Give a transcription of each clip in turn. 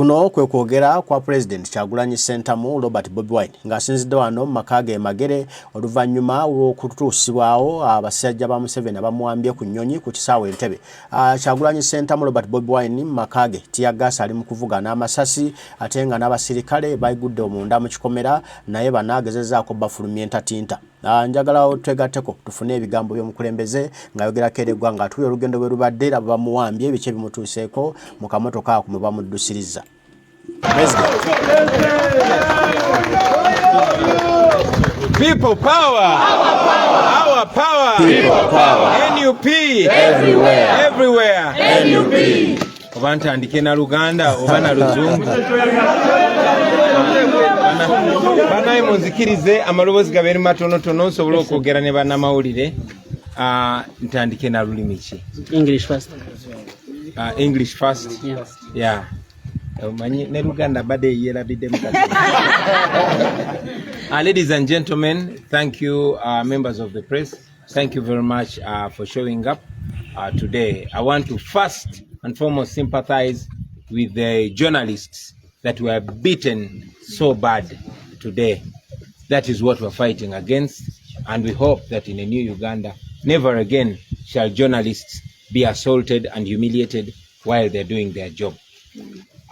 Kuno kwe kwogera kwa President Kyagulanyi Ssentamu Robert Bobi Wine ng'asinzidde wano mu Makage Magere oluvannyuma lw'okutuusibwawo abasajja ba Museveni abamuwambye ku nnyonyi ku kisaawe Entebe. Kyagulanyi Ssentamu Robert Bobi Wine mu Makage tiyagasa ali mu kuvuga n'amasasi ate nga n'abasirikale bayigudde omunda mu kikomera naye banaagezezzaako bafulumya entatinta. Njagala otwegatteko tufune ebigambo by'omukulembeze ng'ayogerako eri eggwanga atuuye olugendo bwe lubadde laba bamuwambye ebiki ebimutuuseeko mu kamotoka ako mwe bamuddusiriza. People power. Our power. People power. NUP. Everywhere. NUP. Obanta andike na Luganda obana Luzungu. Banaye muzikirize amalobozi gaberi matonotono nsobola okwogera ne bannamawulire. Ntandike na lulimi ki? English first. English first. Yes. Yeah. Ne Luganda bade yerabide mukati. Ladies and gentlemen, thank you, members of the press. Thank you very much for showing up today. I want to first and foremost sympathize with the journalists that were beaten so bad today. That is what we're fighting against, and we hope that in a new Uganda, never again shall journalists be assaulted and humiliated while they're doing their job.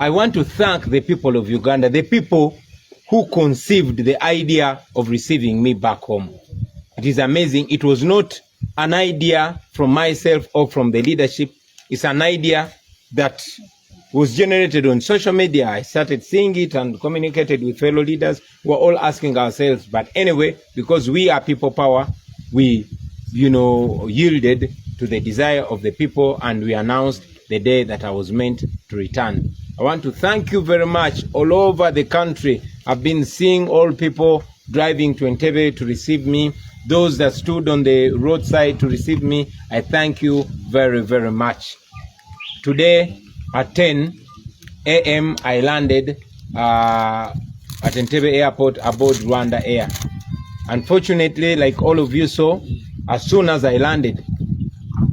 I want to thank the people of Uganda, the people who conceived the idea of receiving me back home. It is amazing. It was not an idea from myself or from the leadership. It's an idea that was generated on social media. I started seeing it and communicated with fellow leaders. We're all asking ourselves, but anyway, because we are people power, we, yielded to the desire of the people, and we announced the day that I was meant to return. I want to thank you very much. All over the country, I've been seeing all people driving to Entebe to receive me. Those that stood on the roadside to receive me, I thank you very, very much. Today at 10 a.m. I landed at Entebe Airport aboard Rwanda Air. Unfortunately, like all of you saw, as soon as I landed,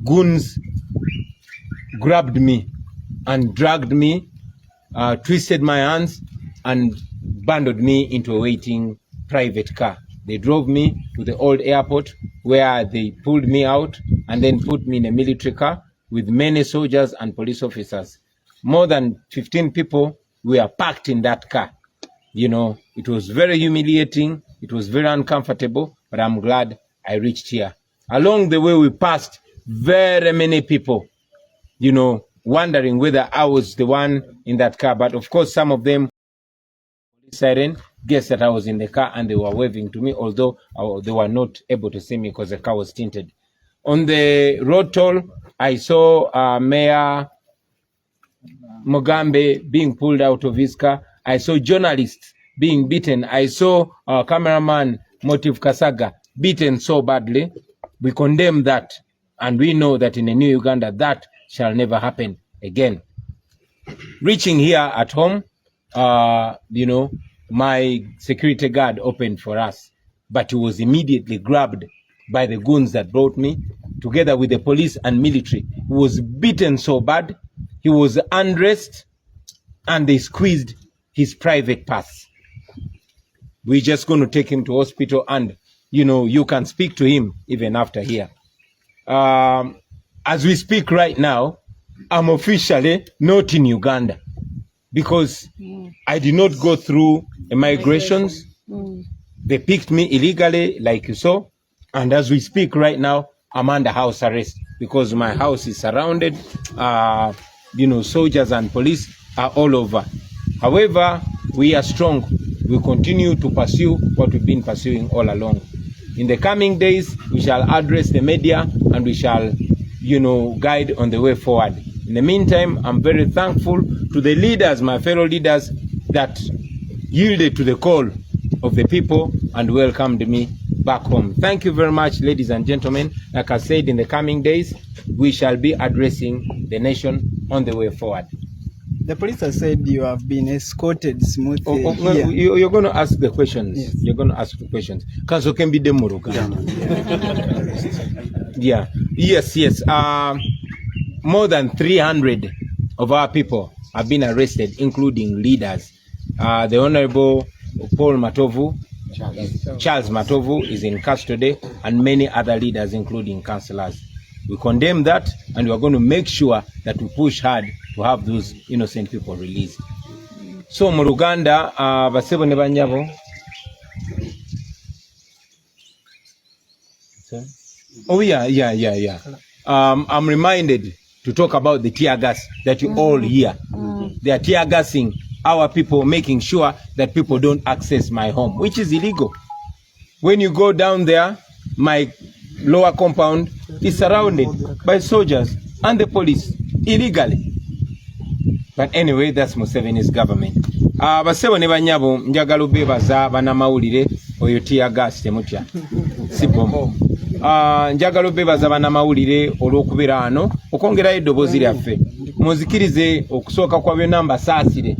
goons grabbed me and dragged me, twisted my hands and bundled me into a waiting private car. They drove me to the old airport where they pulled me out and then put me in a military car with many soldiers and police officers. More than 15 people were packed in that car. It was very humiliating. It was very uncomfortable, but I'm glad I reached here. Along the way, we passed very many people, wondering whether I was the one in that car. But of course, some of them, siren, guessed that I was in the car and they were waving to me, although they were not able to see me because the car was tinted. On the road toll, I saw Mayor Mugambe being pulled out of his car. I saw journalists being beaten. I saw our cameraman, Motive Kasaga, beaten so badly. We condemn that, and we know that in a new Uganda, that shall never happen again. Reaching here at home, my security guard opened for us, but he was immediately grabbed by the goons that brought me, together with the police and military. He was beaten so bad, he was undressed, and they squeezed his private parts. We're just going to take him to hospital, and you can speak to him even after here. As we speak right now, I'm officially not in Uganda because I did not go through migrations. They picked me illegally, like you saw. And as we speak right now, I'm under house arrest because my house is surrounded. Soldiers and police are all over. However, we are strong. We continue to pursue what we've been pursuing all along. In the coming days, we shall address the media and we shall, guide on the way forward. In the meantime, I'm very thankful to the leaders, my fellow leaders, that yielded to the call of the people and welcomed me back home. Thank you very much, ladies and gentlemen. Like I said, in the coming days, we shall be addressing the nation on the way forward. The police has said you have been escorted smoothly. You're going to ask the questions. Yes. You're going to ask the questions. Kanso can be demoruka. Yeah. Yes. More than 300 of our people have been arrested, including leaders. The Honorable Paul Matovu, Charles Matovu is in custody, and many other leaders, including councillors. We condemn that, and we are going to make sure that we push hard to have those innocent people released. So, mu Luganda, basebo ne banyabo. Oh yeah. I'm reminded to talk about the tear gas that you all hear. They are tear gassing our people, making sure that people don't access my home, which is illegal. When you go down there, my lower compound is surrounded by soldiers and the police illegally. But anyway, that's Museveni's government. Basebo ne banyabo njagala obebaza banamawulire oyo tear gas temutya. Sibomo. Njagala obebaza banamawulire olw'okubeera ano okwongerayo eddoboozi lyaffe. Muzikirize okusooka kwa byonna mbasaasire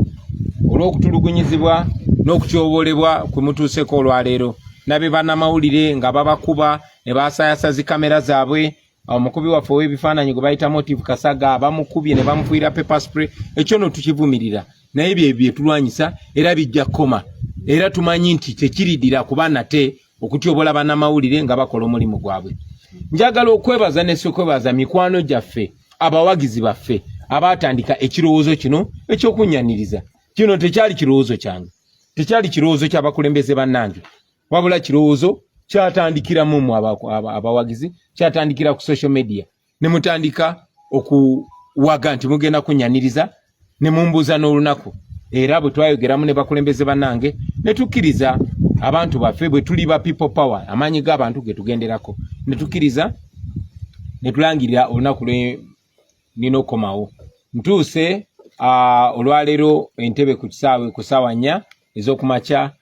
olw'okutulugunyizibwa n'okutyoboolebwa kwe mutuuseko olwaleero. Nabe banamawulire nga babakuba ne baasayasa zi kamera zaabwe. Omukubi waffe w'ebifaananyi gwe bayita Motive Kasaga bamukubye ne bamufuira pepper spray. Ekyo no tukivumirira. Naye bye tulwanyisa era bijja koma. Era tumanyi nti tekiridira kuba nate okutyobola banamawulire nga bakola omulimu gwabwe. Njagala okwebaza ne sokwebaza mikwano gyaffe, abawagizi baffe abatandika ekirowoozo kino ekyokunnyaniriza. Kino tekyali kirowoozo kyange, tekyali kirowoozo ky'abakulembeze bannange, wabula kirowoozo kyatandikira mu abawagizi, kyatandikira ku social media. Ne mutandika okuwaga nti mugenda kunnyaniriza ne mumbuuza n'olunaku. Era bwe twayogeramu ne bakulembeze bannange ne tukkiriza abantu baffe bwe tuli ba people power, amaanyi g'abantu ge tugenderako, ne tukkiriza ne tulangirira olunaku lwe nino komawo. Ntuuse olwaleero Entebe ku kisaawe ku ssaawa 4 ez'okumakya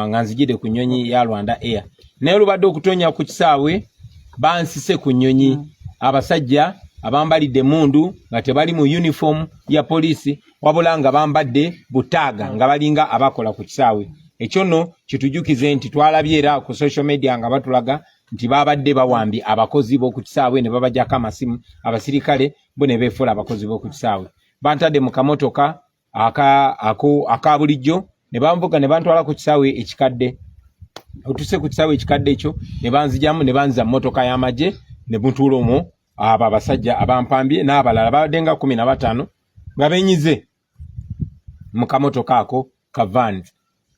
nga nzijidde ku nnyonyi ya Rwanda Air. Naye olubadde okutonya ku kisaawe bansise ku nnyonyi abasajja abambalidde mundu nga tebali mu uniform ya poliisi wabula nga bambadde butaaga nga balinga abakola ku kisaawe. Ekyo nno kitujukize nti twalabye era ku social media nga batulaga nti babadde bawambi abakozi b'oku kisaawe ne babajjako amasimu, abasirikale bo ne beefuula abakozi b'oku kisaawe. Bantadde mu kamotoka aka bulijjo ne bambuka ne bantwala ku kisaawe ekikadde. Otuse ku kisaawe ekikadde ekyo ne banzijamu ne banza mmotoka y'amagye ne mutuula omwo abo abasajja abampambye n'abalala babadde nga 15 nga benyize mu kamotoka ako ka van.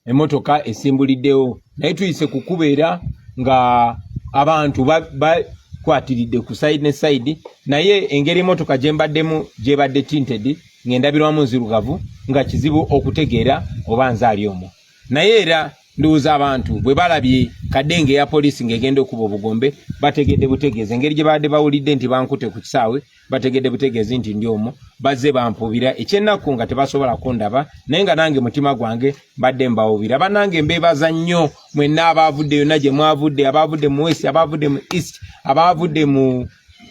Emotoka esimbuliddewo naye tuyise kukubeera nga abantu bakwatiridde ku side ne side, naye engeri emotoka gyembaddemu gyebadde tinted ng'endabirwamu nzirugavu nga kizibu okutegeera oba nze ali omwo. Naye era ndowooza abantu bwe balabye kadenge ya poliisi ng'egenda okuba obugombe bategedde butegeeze, engeri gye badde bawulidde nti bankute ku kisaawe bategedde butegeezi nti ndi omwo, bazze bampubira ekyennaku nga tebasobola kundaba, naye nga nange mutima gwange mbadde mbawubira. Bannange mbeebaza nnyo mwenna abaavudde yonna gye mwavudde, abaavudde mu west, abaavudde mu east, abaavudde mu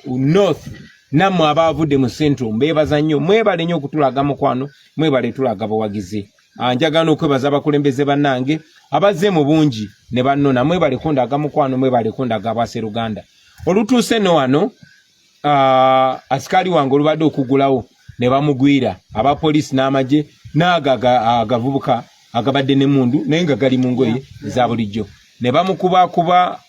north, nammwe abaavudde mu central, mbeebaza nnyo. Mwebale nnyo okutulaga mukwano, mwebale tulaga bawagizi. Njagala okwebaza abakulembeze bannange abazze mu bungi ne bannona, mwebale kundaga mukwano, mwebale kundaga Bwaseruganda. Olutuuse no wano asikali wange olubadde okugulawo ne bamugwira abapoliisi n'amagye n'agavubuka agabadde ne mundu naye nga gali mu ngoye eza bulijjo, ne bamukubakuba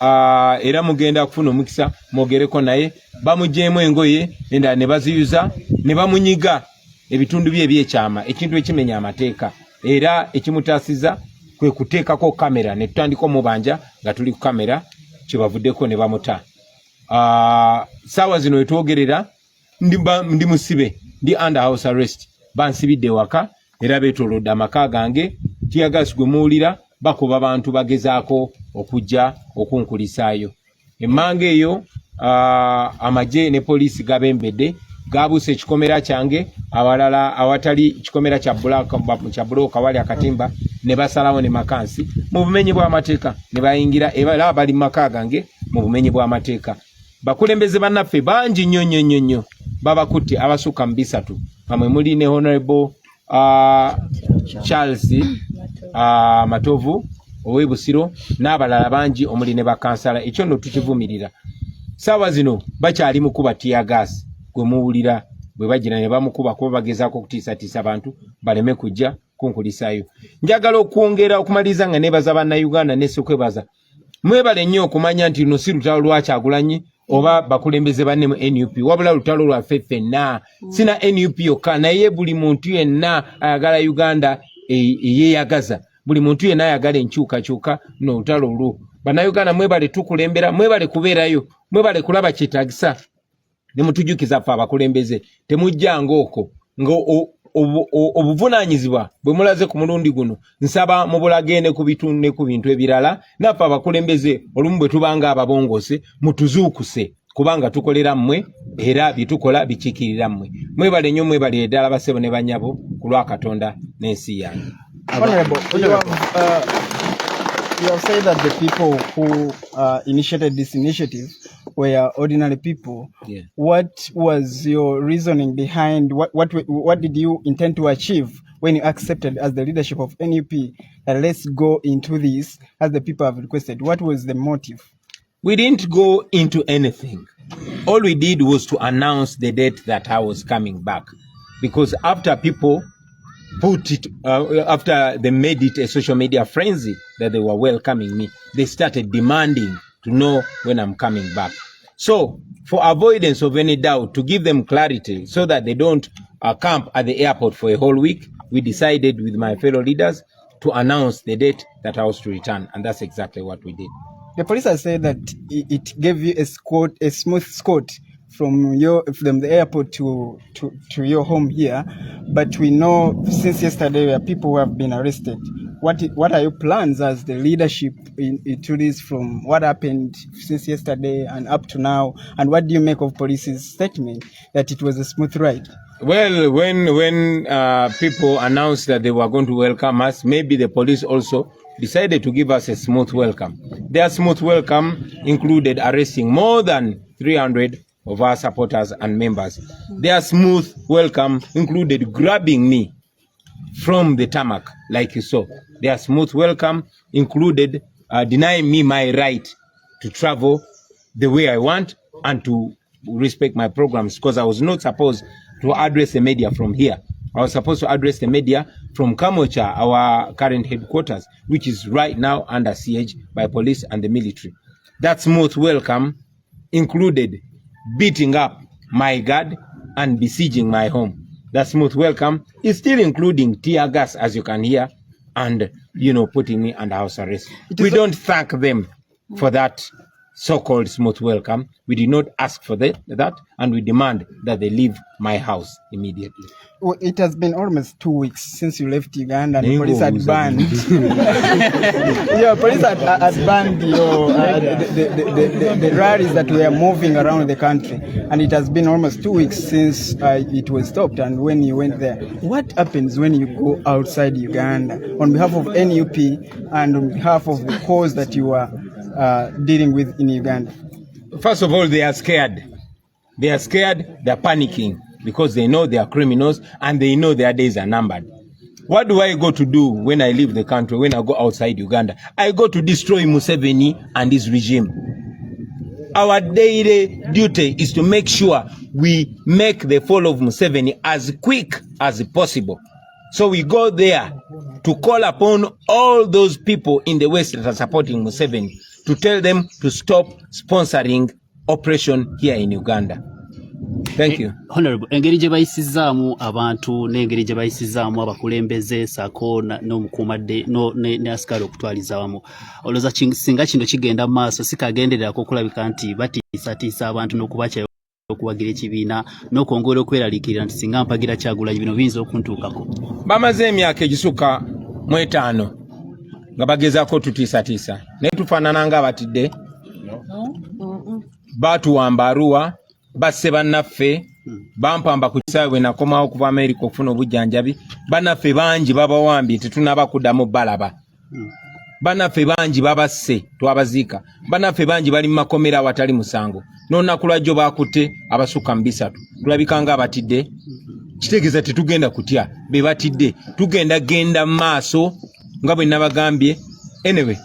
era mugenda kufuna omukisa mwogereko naye, bamujeemu engoye endala ne baziyuza ne bamunyiga ebitundu bye ebyekyama, ekintu ekimenya amateeka era ekimutaasiza kwe kuteekako kamera ne tutandika omubanja nga tuli ku kamera kyebavuddeko ne bamuta. Saawa zino etwogerera ndi musibe, ndi under house arrest, bansibidde waka era beetolodde amaka gange. Tiyagas gwe muwulira bakuba abantu bagezaako okujja okunkulisaayo. Emmanga eyo amagye ne poliisi gabembedde gabuuse ekikomera kyange, awalala awatali ekikomera kya bulooka wali akatimba ne basalawo ne makansi mu bumenyi bw'amateeka ne bayingira era bali mu maka gange mu bumenyi bw'amateeka. Bakulembeze bannaffe bangi nnyo babakutte abasukka mu 3 bamwe muli ne Honorable Charles Matovu ow'Ebusiro n'abalala bangi omuli ne bakansala. Ekyo nno tukivumirira. Saawa zino bakyali mu kuba tear gas gwe muwulira bwe bagira ne bamukuba kuba bagezaako kutiisatiisa abantu baleme kujja kunkulisaayo. Njagala okwongera okumaliza nga neebaza bannayuganda n'essekwebaza. Mwebale nnyo okumanya nti luno si lutalo lwa Kyagulanyi oba bakulembeze banne mu NUP, wabula lutalo lwaffe ffenna. Sina NUP yokka, naye buli muntu yenna ayagala Uganda eyeeyagaza. Buli muntu yenna ayagala enkyukakyuka n'olutalo olwo. Bannayuganda mwebale tukulembera, mwebale kubeerayo, mwebale kulaba kyetaagisa. Ne mutujukiza ffe abakulembeze temujjanga okwo obuvunaanyizibwa bwe mulaze ku mulundi guno nsaba mubulagende ku bitundu ne ku bintu ebirala naffe abakulembeze olumu bwe tubanga ababongose mutuzuukuse kubanga tukolera mmwe era bitukola bikiikirira mmwe. Mwebale nnyo mwebale ddala basebo ne banyabo ku lwa Katonda n'ensi yange. You have said that the people who initiated this initiative were ordinary people. Yeah. What was your reasoning behind what did you intend to achieve when you accepted as the leadership of NUP that let's go into this as the people have requested? What was the motive? We didn't go into anything. All we did was to announce the date that I was coming back, because after people put it after they made it a social media frenzy that they were welcoming me, they started demanding to know when I'm coming back. So for avoidance of any doubt, to give them clarity so that they don't camp at the airport for a whole week, we decided with my fellow leaders to announce the date that I was to return, and that's exactly what we did. The police has said that it gave you a smooth escort from the airport to your home here, but we know since yesterday there are people who have been arrested. What are your plans as the leadership into this, from what happened since yesterday and up to now, and what do you make of police's statement that it was a smooth ride? Well, when people announced that they were going to welcome us, maybe the police also decided to give us a smooth welcome. Their smooth welcome included arresting more than 300 of our supporters and members. Their smooth welcome included grabbing me from the tarmac, like you saw. Their smooth welcome included denying me my right to travel the way I want and to respect my programs, because I was not supposed to address the media from here. I was supposed to address the media from Kamocha, our current headquarters, which is right now under siege by police and the military. That smooth welcome included beating up my guard and besieging my home. That smooth welcome is still including tear gas, as you can hear, and, putting me under house arrest. We don't thank them for that so-called smooth welcome. We did not ask for that, and we demand that they leave my house immediately. Well, it has been almost 2 weeks since you left Uganda, and the police had banned. Police had banned the rallies that were moving around the country, and it has been almost 2 weeks since it was stopped. And when you went there, what happens when you go outside Uganda on behalf of NUP and on behalf of the cause that you are dealing with in Uganda? First of all, they are scared. They are scared, they are panicking, because they know they are criminals and they know their days are numbered. What do I go to do when I leave the country, when I go outside Uganda? I go to destroy Museveni and his regime. Our daily duty is to make sure we make the fall of Museveni as quick as possible. So we go there to call upon all those people in the West that are supporting Museveni to tell them to stop sponsoring operation here in Uganda. Thank you. Honorable, engeri gye bayisizaamu abantu n'engeri gye bayisizaamu abakulembeze sako n'omukuumadde ne asikali okutwaliza awamu. Olowooza singa kino kigenda mu maaso sikagendererako okulabika nti batiisatiisa abantu n'okubakyayo okuwagira ekibiina n'okwongera okweraliikirira nti singa mpagira Kyagulanyi bino biyinza okuntuukako. Bamaze emyaka egisukka mu 5 nga bagezaako tutiisatiisa naye tufaanana nga abatidde. Baatuwamba Arua, basse bannaffe, bampamba ku kisaawe bwe nakomawo okuva Amerika okufuna obujjanjabi. Bannaffe bangi babawambye tetunaba kuddamu balaba. Bannaffe bangi babasse twabaziika. Bannaffe bangi bali mu makomera awatali musango. N'olunaku lwajjo baakutte abasukka mu 3. Tulabika nga abatidde. Kitegeeza tetugenda kutya be batidde. Tugenda genda mu maaso nga bwe nabagambye. Anyway,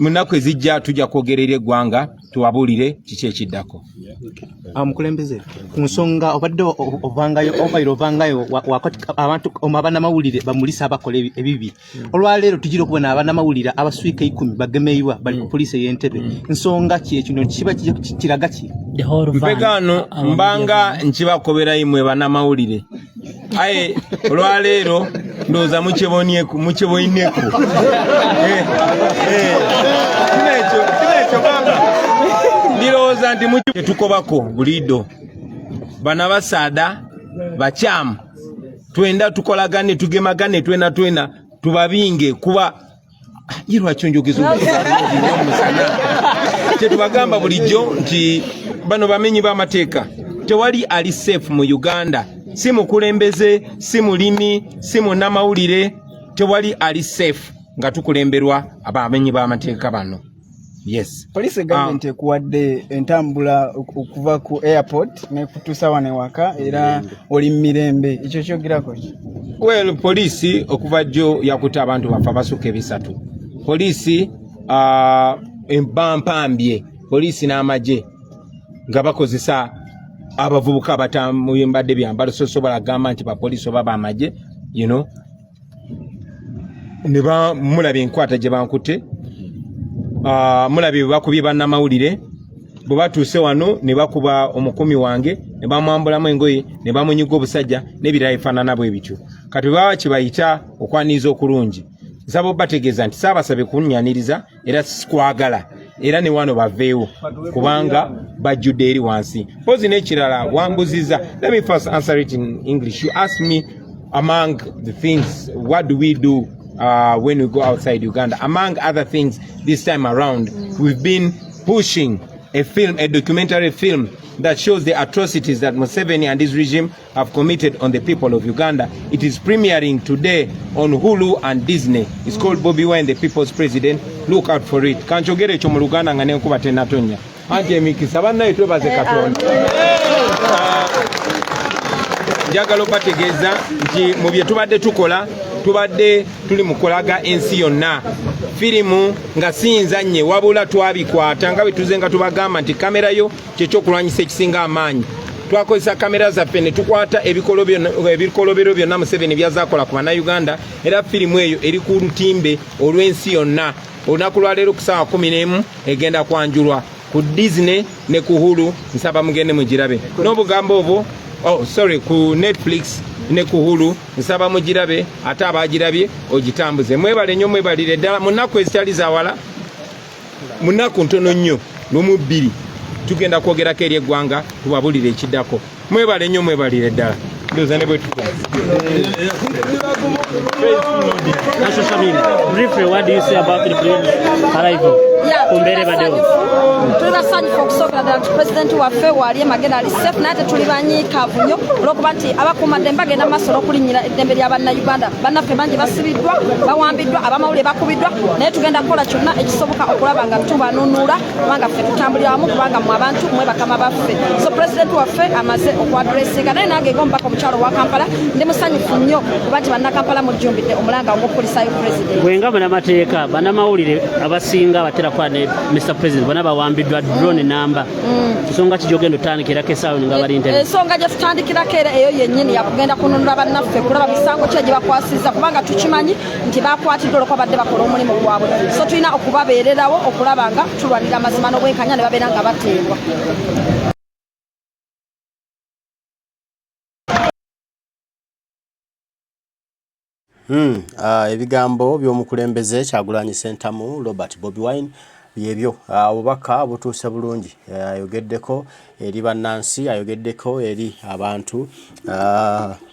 munaku ezijja tujja kwogerera eggwanga tuwabulire kiki ekiddako. Mukulembeze ku nsonga obadde ovangayo wakati abantu abannamawulire bamulisa abakola ebibi. Olwaleero tugira okubona abannamawulire abaswika 10 bagemeyiwa bali ku poliisi y'Entebe. Nsonga ki ekino kiba kiraga ki? Mpegano mbanga nkibakobera imwe bannamawulire. Aye olwaleero ndoza mukyeboineko kineekyo banga ndowooza nti tetukobako buliido bana basaada bakyamu twenda tukolagane tugemagane twena tubabinge kuba lwaki onjogeza omusana kyetubagamba bulijjo nti bano bamenyi b'amateeka tewali ali safe mu Uganda. Si mukulembeze, si mulimi, si munnamawulire, tewali ali safe nga tukulemberwa abamenyi b'amateeka bano. Yes. Police government ekuwadde entambula okuva ku airport ne kutuusa wano ewaka era oli mirembe. Ekyo kyogerako ki? Well, police okuva jjo yakuta abantu bafa basukka ebisatu. Police empampambye, police n'amagye nga bakozesa abavubuka abatambadde byambalo sosobola gamba nti bapoliisi oba bamagye, you know, ne bamulabye enkwata gye bankute, mulabye bakubye bannamawulire bwe batuuse wano ne bakuba omukumi wange ne bamwambulamu engoye ne bamunyiga obusajja n'ebirala ebifaanana bwe bityo. Kati baba kibayita okwaniriza okulungi. Nsaba obategeeza nti saabasabye kunnyaniriza era sikwagala era ne wano baveewo kubanga bajjudde eri wansi. Pozi n'ekirala wambuziza. Let me first answer it in English. You asked me among the things, what do we do when we go outside Uganda? Among other things, this time around, we've been pushing a film, a documentary film that shows the atrocities that Museveni and his regime have committed on the people of Uganda. It is premiering today on Hulu and Disney. It's called Bobi Wine, the People's President. Look out for it. Kanchogere ekyo mu Luganda nga nenkuba tenatonya. Anti emikisa bannaye twebaze Katonda. Njagala obategeeza nti mu bye tubadde tukola tubadde tuli mukolaga ensi yonna. Firimu nga sinzanye wabula twabikwata nga bituze nga tubagamba nti kamera yo kyekyokulwanyisa ekisinga amaanyi. Twakozesa kamera zaffe ne tukwata ebikolobero byonna Museveni byazaakola ku bannayuganda era firimu eyo eri ku lutimbe olw'ensi yonna. Olunaku lwa leero ku ssaawa 11 egenda kwanjulwa ku Disney ne ku Hulu. Nsaba mugende mugirabe n'obugambo obwo ku Netflix ne ku Hulu. Nsaba mugirabe ate abagirabye ogitambuze. Mwebale nnyo mwebalire ddala munaku ezitali zawala munaku ntono nnyo n'omu 2 tugenda kwogerako eri eggwanga tubabulire ekiddako. Mwebale nnyo mwebalire ddala. Ndoza ne bwe Briefly, what do you say about the arrival? Tubasanyufu okusobola ddala nti pulezidenti waffe waali emagenda ali safe naye tuli banyiikaavu nnyo olw'okuba nti abakuumadde bagenda maaso n'okulinnyira eddembe lya bannayuganda. Bannaffe bangi basibiddwa, bawambiddwa, abamawulire bakubiddwa, naye tugenda kukola kyonna ekisoboka okulaba nga tubanunuula kubanga ffe tutambulira wamu kubanga mu abantu mwe bakama baffe. So pulezidenti waffe amaze okwadressinga naye nange ng'omubaka omukyalo wa Kampala ndi musanyufu nnyo kuba nti bannakampala mujjumbidde omulanga ogw'okulisayo pulezidenti. Bwenga munnamawulire bannamawulire abasinga batera kwa ne Mr. President bana bawambiddwa drone namba. Nsonga ki gyogenda otandikirako essaawa nga bali Entebe? Ensonga gye tutandikirako era eyo yennyini yakugenda kununula bannaffe kulaba misango ki gye bakwasizza kubanga tukimanyi nti bakwatiddwa olwokuba badde bakola omulimu gwabwe. So tulina okubabeererawo okulaba nga tulwanira amazima n'obwenkanya ne babeera nga bateebwa. Ebigambo by'omukulembeze Kyagulanyi Ssentamu Robert Bobi Wine yebyo obubaka butuuse bulungi. Ayogeddeko eri bannansi, ayogeddeko eri abantu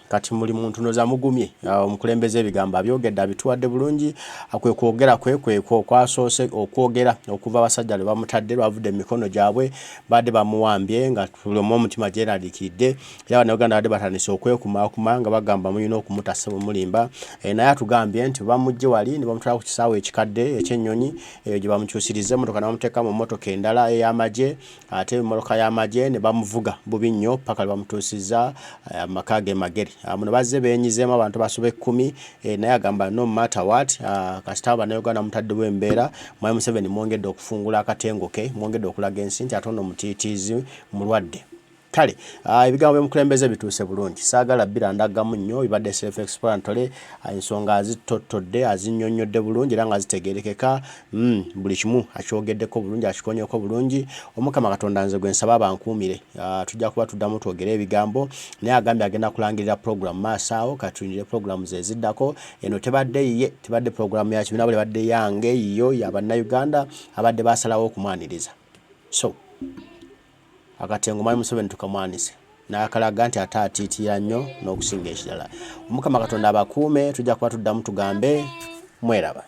kati muli muntu noza mugumye omukulembeze ebigambo abyogedde abituwadde bulungi. Akwe kwogera kwe kwasoose okwogera okuva abasajja lwe bamutadde lwavudde emikono gyabwe badde bamuwambye nga tuli omutima gyeraliikidde era Abannayuganda badde batandise okwekumakuma nga bagamba muyina okumutasa mumulimba. Naye atugambye nti bamugye wali ne bamutwala ku kisaawe ekikadde ekyennyonyi eyo gye bamukyusiriza bamuyize motoka namuteka mu motoka endala ey'amagye ate motoka y'amagye ne bamuvuga bubi nnyo paka bamutuusiza amakage mageri muno bazze beenyizeemu abantu basobe 10 naye agamba no matter what kasita Bannayuganda mutaddewo embeera Mwai Museveni mwongedde okufungula akatengo ke mwongedde okulaga ensi nti ate ono mutiitiizi mulwadde kale ebigambo by'omukulembeze bituuse bulungi saagala birandagamu nnyo bibadde self explanatory ensonga azitotodde azinnyonnyodde bulungi era nga zitegeerekeka buli kimu akyogeddeko bulungi akikonyeko bulungi Omukama Katonda nze gwe nsaba abankuumire tujja kuba tuddamu twogere ebigambo naye agambye agenda kulangirira program maaso awo katuyinire program ze ziddako eno tebadde program ya kibiina bwe badde yange yo y'Abannayuganda abadde basalawo okumwaniriza so akatengo Mwai Museveni tukamwanise n'akalaga nti ataatiitira nnyo n'okusinga ekirala Omukama Katonda abakuume tujja kuba tuddamu tugambe mweraba